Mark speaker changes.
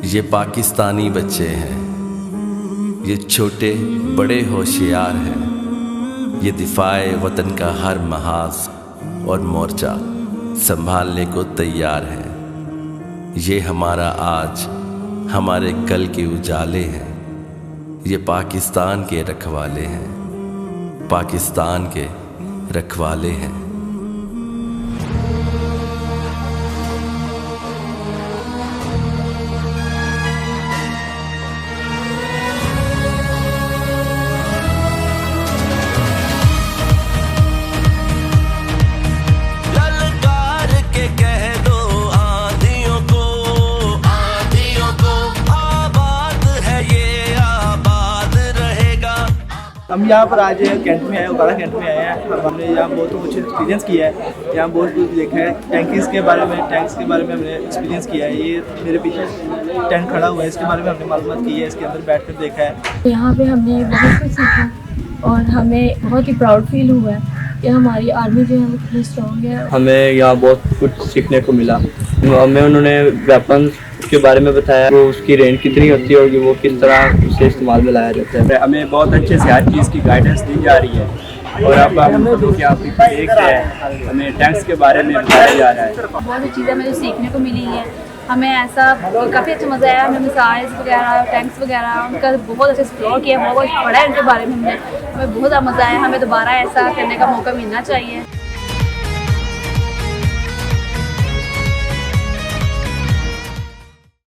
Speaker 1: ये पाकिस्तानी बच्चे हैं, ये छोटे बड़े होशियार हैं। ये दिफाए वतन का हर महाज और मोर्चा संभालने को तैयार हैं। ये हमारा आज हमारे कल के उजाले हैं। ये पाकिस्तान के रखवाले हैं, पाकिस्तान के रखवाले हैं।
Speaker 2: हम यहाँ पर आज कैंट में आए, उकाड़ा कैंट में आए हैं। हमने यहाँ बहुत कुछ एक्सपीरियंस किया है, यहाँ बहुत कुछ देखा है। टैंक्स के बारे में हमने एक्सपीरियंस किया है। ये मेरे पीछे टैंक खड़ा हुआ है, इसके बारे में हमने मालूमात की है, इसके अंदर बैठ कर देखा है।
Speaker 3: यहाँ पे हमने बहुत कुछ सीखा और हमें बहुत ही प्राउड फील हुआ है कि हमारी आर्मी जो है वो कितनी स्ट्रॉन्ग है।
Speaker 4: हमें यहाँ बहुत कुछ सीखने को मिला। हमें उन्होंने वेपन के बारे में बताया, वो उसकी रेंज कितनी होती है और वो किस तरह उसे इस्तेमाल में लाया जाता है।
Speaker 2: हमें बहुत अच्छे से हर चीज़ की गाइडेंस दी जा रही है और अब हम आप देख रहे हैं, हमें टैंक्स के बारे में बताया जा रहा है।
Speaker 5: बहुत सी चीज़ें हमें सीखने को मिली हैं। हमें ऐसा काफ़ी अच्छा मज़ा आया। हमें मिसाइल्स वगैरह, टैंक्स वगैरह उनका बहुत अच्छा एक्सप्लोर किया, बहुत पढ़ा है उनके बारे में। हमें बहुत ज़्यादा मज़ा आया। हमें दोबारा ऐसा करने का मौका मिलना चाहिए।